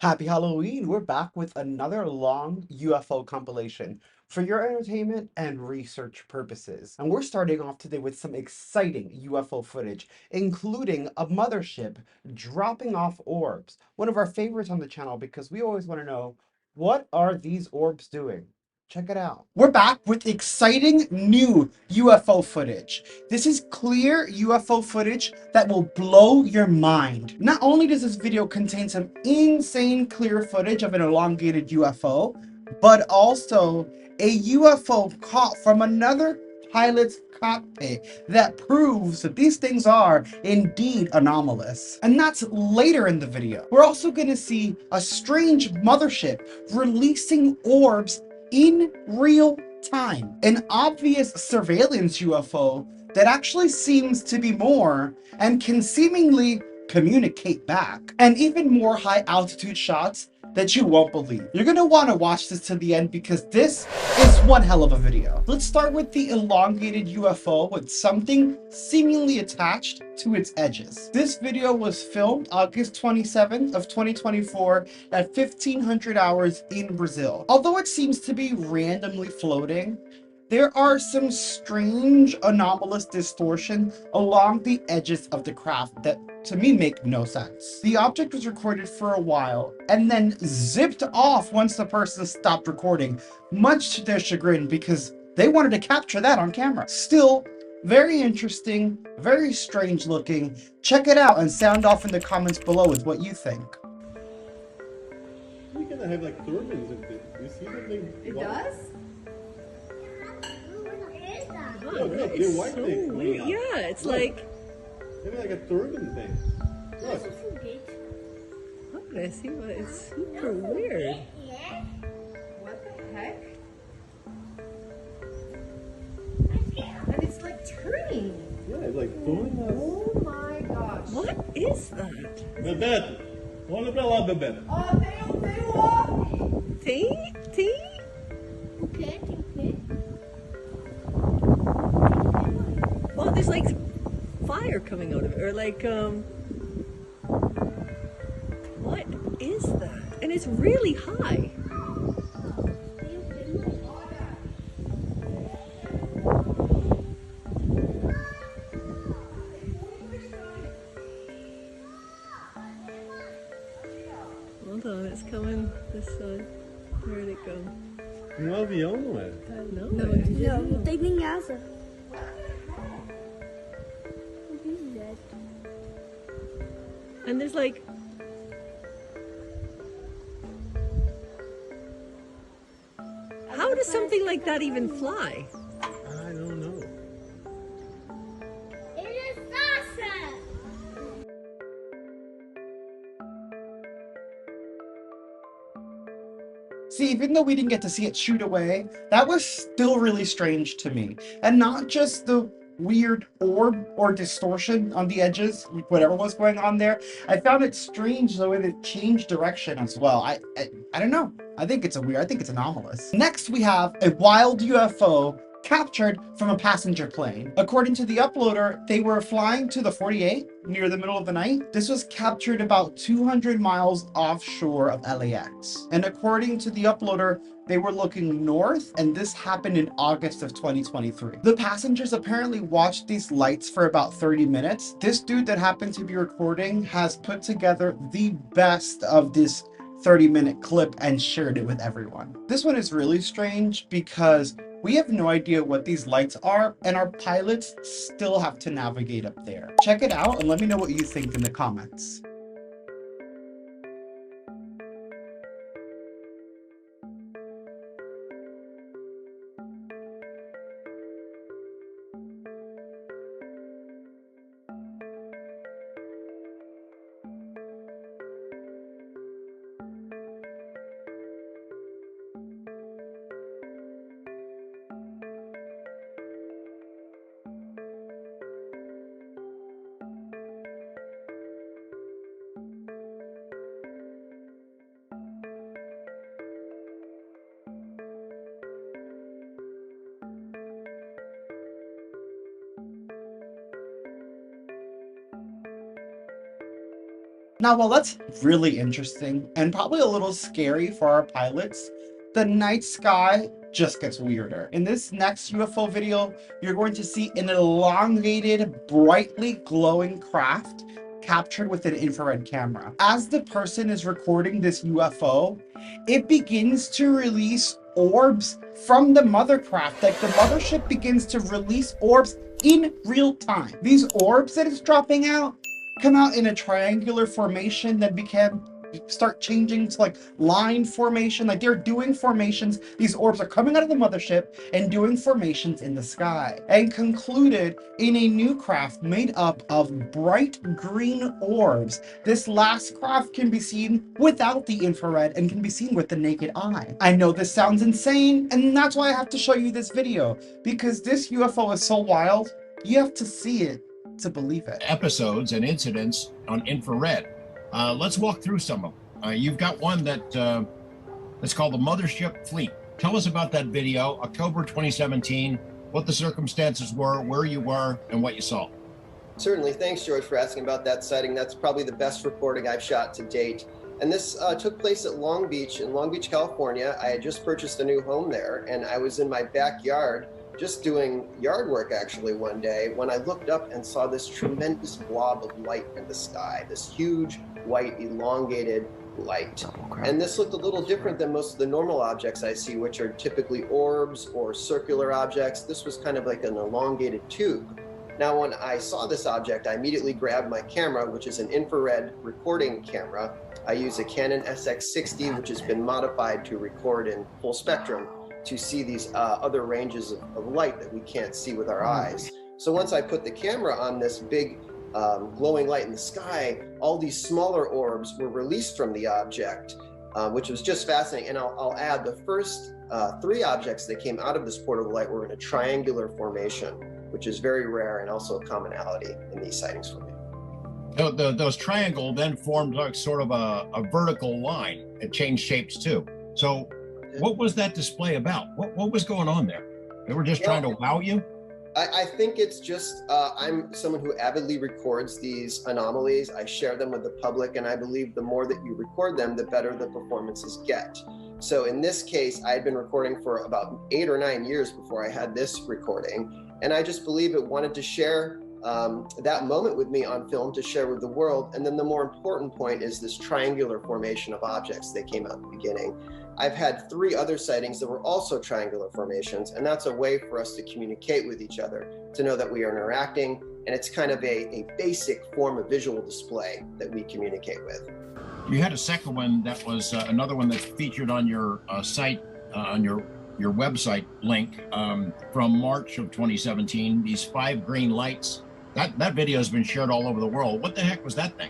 Happy Halloween! We're back with another long UFO compilation for your entertainment and research purposes. And we're starting off today with some exciting UFO footage, including a mothership dropping off orbs. One of our favorites on the channel because we always want to know, what are these orbs doing? Check it out. We're back with exciting new UFO footage. This is clear UFO footage that will blow your mind. Not only does this video contain some insane clear footage of an elongated UFO, but also a UFO caught from another pilot's cockpit that proves that these things are indeed anomalous. And that's later in the video. We're also going to see a strange mothership releasing orbs in real time. An obvious surveillance UFO that actually seems to be more and can seemingly communicate back. And even more high altitude shots that you won't believe. You're gonna wanna watch this to the end because this is one hell of a video. Let's start with the elongated UFO with something seemingly attached to its edges. This video was filmed August 27th of 2024 at 1500 hours in Brazil. Although it seems to be randomly floating, there are some strange anomalous distortion along the edges of the craft that to me make no sense. The object was recorded for a while and then zipped off once the person stopped recording, much to their chagrin because they wanted to capture that on camera. Still, very interesting, very strange looking. Check it out and sound off in the comments below with what you think. We're gonna have like turbines and things. You see them? It does? Yeah, look, they're white so things. weird. Yeah, it's like. Maybe like a turbine thing. Look. I see, but it's super weird. What the heck? And it's like turning. Yeah, it's like pulling us. Oh my gosh. What is that? Bebeto, olha pra lá, Bebeto. Oh, tem OVNI. Tea? Tea? O quê? Tem o quê? Well, there's like fire coming out of it, or like what is that? And it's really high. Hold on, it's coming this side. Where'd it go? Avião, não é? No, Não, não tem nem asa. And there's like how does something like that even fly? I don't know. It is awesome! See, even though we didn't get to see it shoot away, that was still really strange to me. And not just the weird orb or distortion on the edges, whatever was going on there. I found it strange the way that it changed direction as well. I don't know. I think it's anomalous. Next, we have a wild UFO captured from a passenger plane. According to the uploader, they were flying to the 48 near the middle of the night. This was captured about 200 miles offshore of LAX. And according to the uploader, they were looking north, and this happened in August of 2023. The passengers apparently watched these lights for about 30 minutes. This dude that happened to be recording has put together the best of this 30-minute clip and shared it with everyone. This one is really strange because we have no idea what these lights are, and our pilots still have to navigate up there. Check it out and let me know what you think in the comments. Now, while that's really interesting and probably a little scary for our pilots, the night sky just gets weirder. In this next UFO video, you're going to see an elongated, brightly glowing craft captured with an infrared camera. As the person is recording this UFO, it begins to release orbs from the mother craft. Like the mothership begins to release orbs in real time. These orbs that it's dropping out come out in a triangular formation that start changing to like line formation. Like they're doing formations. These orbs are coming out of the mothership and doing formations in the sky, and concluded in a new craft made up of bright green orbs. This last craft can be seen without the infrared and can be seen with the naked eye. I know this sounds insane, and that's why I have to show you this video, because this UFO is so wild, you have to see it to believe it. Episodes and incidents on infrared. Let's walk through some of them. You've got one that's called the Mothership Fleet. Tell us about that video, October 2017, what the circumstances were, where you were, and what you saw. Certainly. Thanks, George, for asking about that sighting. That's probably the best recording I've shot to date. And this took place at Long Beach, in Long Beach, California. I had just purchased a new home there, and I was in my backyard just doing yard work actually one day when I looked up and saw this tremendous blob of light in the sky, this huge white elongated light. And this looked a little different than most of the normal objects I see, which are typically orbs or circular objects. This was kind of like an elongated tube. Now, when I saw this object, I immediately grabbed my camera, which is an infrared recording camera. I use a Canon SX60, which has been modified to record in full spectrum, to see these other ranges of light that we can't see with our eyes. So once I put the camera on this big glowing light in the sky, all these smaller orbs were released from the object, which was just fascinating. And I'll add the first 3 objects that came out of this portal light were in a triangular formation, which is very rare and also a commonality in these sightings for me. Those triangle then formed like sort of a vertical line. It changed shapes too. So what was that display about? What was going on there? They were just trying to wow you? I think it's just, I'm someone who avidly records these anomalies. I share them with the public, and I believe the more that you record them, the better the performances get. So in this case, I had been recording for about 8 or 9 years before I had this recording. And I just believe it wanted to share that moment with me on film, to share with the world. And then the more important point is this triangular formation of objects that came out at the beginning. I've had 3 other sightings that were also triangular formations, and that's a way for us to communicate with each other, to know that we are interacting, and it's kind of a basic form of visual display that we communicate with. You had a second one that was another one that's featured on your site, on your website link from March of 2017, these 5 green lights. That video has been shared all over the world. What the heck was that thing?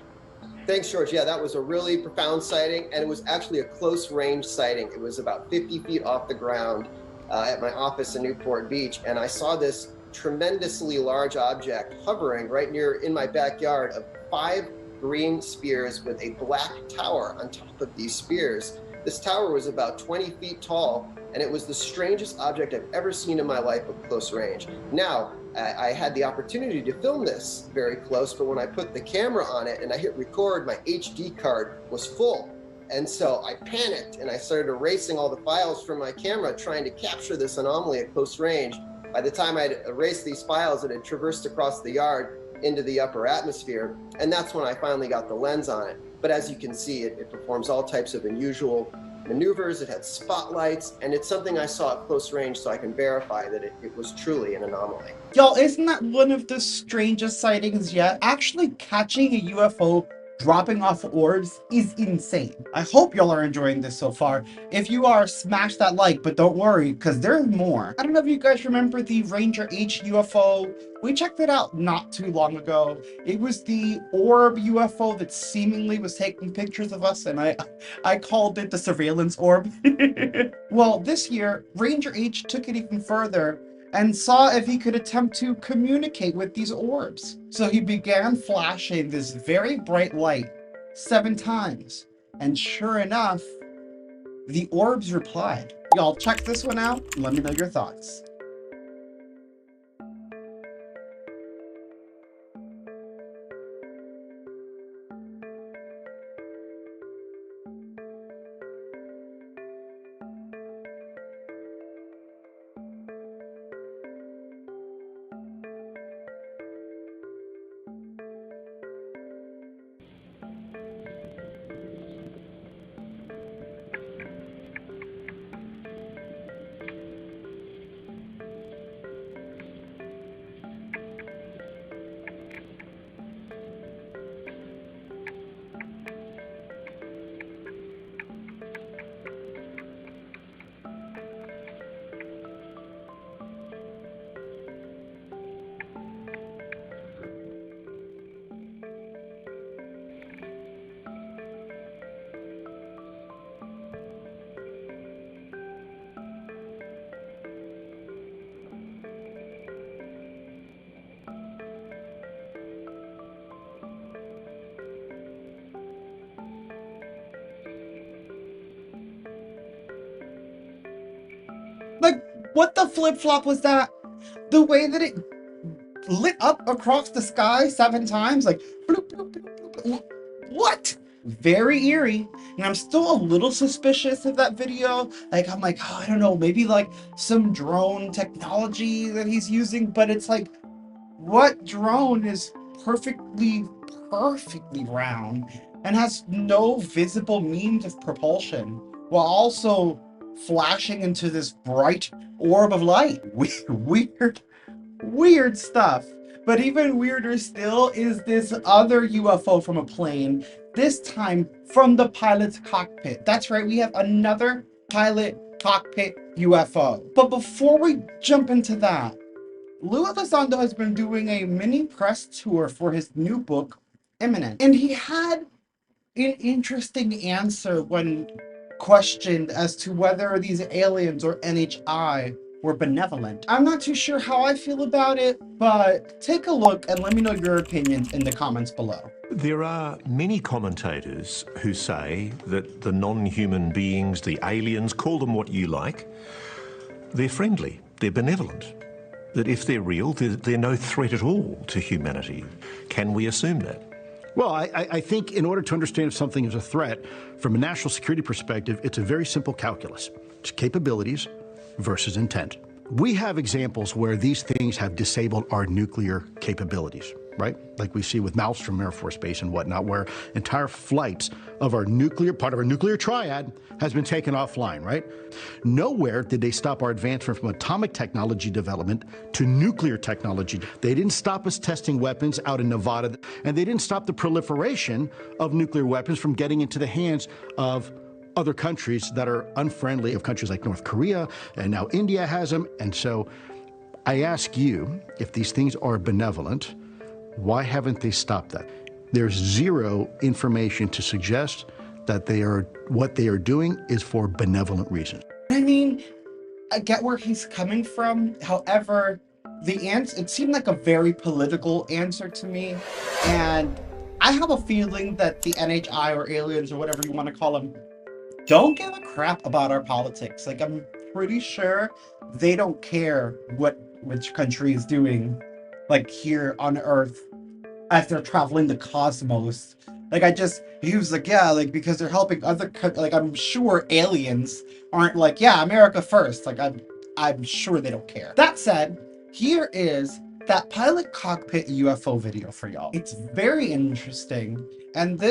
Thanks, George. Yeah, that was a really profound sighting, and it was actually a close range sighting. It was about 50 feet off the ground at my office in Newport Beach, and I saw this tremendously large object hovering right in my backyard of 5 green spears with a black tower on top of these spears. This tower was about 20 feet tall, and it was the strangest object I've ever seen in my life at close range. Now, I had the opportunity to film this very close, but when I put the camera on it and I hit record, my HD card was full. And so I panicked and I started erasing all the files from my camera, trying to capture this anomaly at close range. By the time I'd erased these files, it had traversed across the yard into the upper atmosphere. And that's when I finally got the lens on it. But as you can see, it performs all types of unusual maneuvers. It had spotlights, and it's something I saw at close range, so I can verify that it was truly an anomaly. Y'all, isn't that one of the strangest sightings yet? Actually catching a UFO dropping off orbs is insane. I hope y'all are enjoying this so far. If you are, smash that like, but don't worry, because there's more. I don't know if you guys remember the Ranger H UFO. We checked it out not too long ago. It was the orb UFO that seemingly was taking pictures of us, and I called it the surveillance orb. Well, this year, Ranger H took it even further and saw if he could attempt to communicate with these orbs. So he began flashing this very bright light 7 times. And sure enough, the orbs replied. Y'all check this one out and let me know your thoughts. Like, what the flip-flop was that? The way that it lit up across the sky 7 times, like, bloop, bloop, bloop, bloop, bloop. What? Very eerie. And I'm still a little suspicious of that video. Like, I'm like, oh, I don't know, maybe like some drone technology that he's using, but it's like, what drone is perfectly round and has no visible means of propulsion while also flashing into this bright orb of light? Weird stuff. But even weirder still is this other UFO from a plane, this time from the pilot's cockpit. That's right, we have another pilot cockpit UFO. But before we jump into that, Lou Elizondo has been doing a mini press tour for his new book, Imminent. And he had an interesting answer when questioned as to whether these aliens or NHI were benevolent. I'm not too sure how I feel about it, but take a look and let me know your opinions in the comments below. There are many commentators who say that the non-human beings, the aliens, call them what you like, they're friendly, they're benevolent. That if they're real, they're no threat at all to humanity. Can we assume that? Well, I think in order to understand if something is a threat, from a national security perspective, it's a very simple calculus. It's capabilities versus intent. We have examples where these things have disabled our nuclear capabilities, right? Like we see with Maussan Air Force Base and whatnot, where entire flights of our nuclear, part of our nuclear triad has been taken offline, right? Nowhere did they stop our advancement from atomic technology development to nuclear technology. They didn't stop us testing weapons out in Nevada, and they didn't stop the proliferation of nuclear weapons from getting into the hands of other countries that are unfriendly, of countries like North Korea, and now India has them. And so I ask you, if these things are benevolent, why haven't they stopped that? There's zero information to suggest that what they are doing is for benevolent reasons. I mean, I get where he's coming from. However, the answer, it seemed like a very political answer to me. And I have a feeling that the NHI or aliens or whatever you want to call them don't give a crap about our politics. Like, I'm pretty sure they don't care which country is doing, like, here on Earth as they're traveling the cosmos. Like, he was like, yeah, like, because they're helping other like, I'm sure aliens aren't like, yeah, America first. Like, I'm sure they don't care. That said, here is that pilot cockpit UFO video for y'all. It's very interesting. And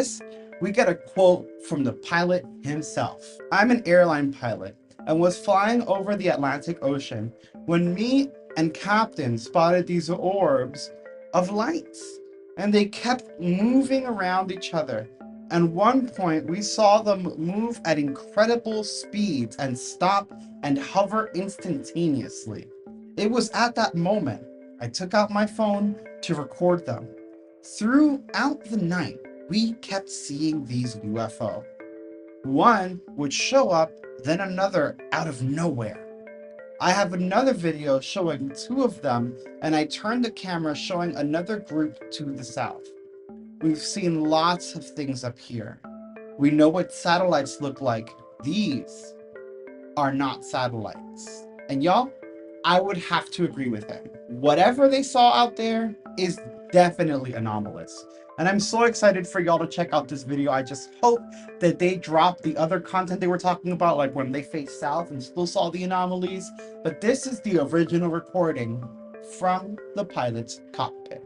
we get a quote from the pilot himself. I'm an airline pilot and was flying over the Atlantic Ocean when me and Captain spotted these orbs of lights, and they kept moving around each other. At one point, we saw them move at incredible speeds and stop and hover instantaneously. It was at that moment I took out my phone to record them. Throughout the night, we kept seeing these UFO. One would show up, then another out of nowhere. I have another video showing 2 of them, and I turned the camera showing another group to the south. We've seen lots of things up here. We know what satellites look like. These are not satellites. And y'all, I would have to agree with him. Whatever they saw out there is definitely anomalous. And I'm so excited for y'all to check out this video. I just hope that they drop the other content they were talking about, like when they faced south and still saw the anomalies. But this is the original recording from the pilot's cockpit.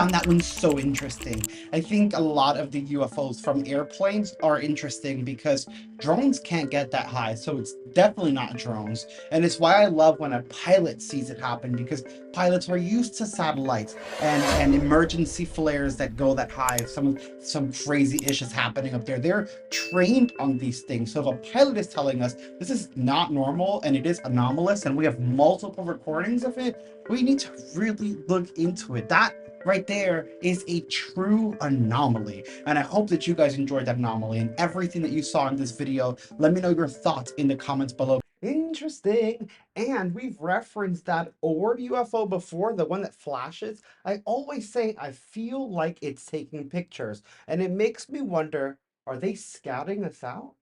found that one so interesting. I think a lot of the UFOs from airplanes are interesting because drones can't get that high, so it's definitely not drones. And it's why I love when a pilot sees it happen, because pilots are used to satellites and emergency flares that go that high. If some crazy ish is happening up there, they're trained on these things. So if a pilot is telling us this is not normal and it is anomalous and we have multiple recordings of it, we need to really look into it. That right there is a true anomaly, and I hope that you guys enjoyed that anomaly and everything that you saw in this video. Let me know your thoughts in the comments below. Interesting. And we've referenced that orb UFO before, the one that flashes. I always say I feel like it's taking pictures, and it makes me wonder, are they scouting us out?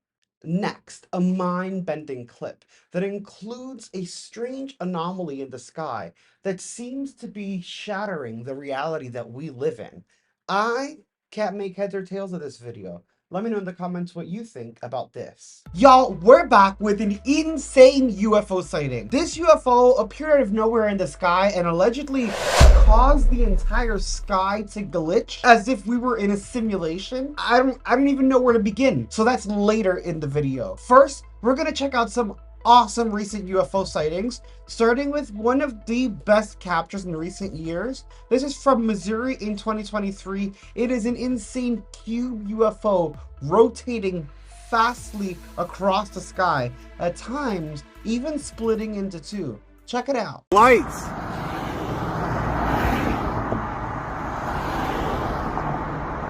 Next, a mind-bending clip that includes a strange anomaly in the sky that seems to be shattering the reality that we live in. I can't make heads or tails of this video. Let me know in the comments what you think about this. Y'all, we're back with an insane UFO sighting. This UFO appeared out of nowhere in the sky and allegedly caused the entire sky to glitch as if we were in a simulation. I don't even know where to begin. So that's later in the video. First, we're gonna check out some awesome recent UFO sightings, starting with one of the best captures in recent years. This is from Missouri in 2023. It is an insane cube UFO rotating fastly across the sky, at times even splitting into two. Check it out. Lights!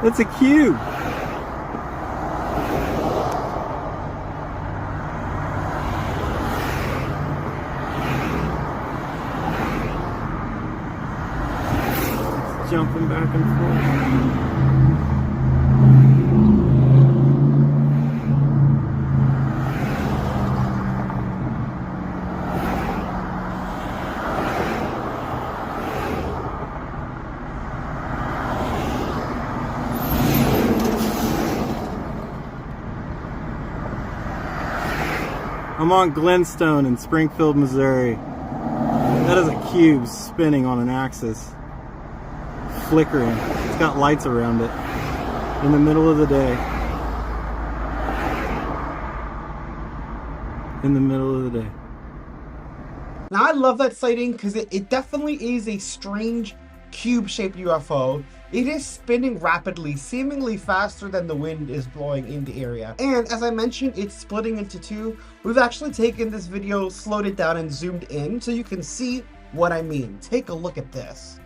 It's a cube! Jumping back and forth. I'm on Glenstone in Springfield, Missouri. That is a cube spinning on an axis. Flickering. It's got lights around it in the middle of the day. In the middle of the day. Now I love that sighting because it definitely is a strange cube-shaped UFO. It is spinning rapidly, seemingly faster than the wind is blowing in the area. And as I mentioned, it's splitting into two. We've actually taken this video, slowed it down and zoomed in so you can see what I mean. Take a look at this.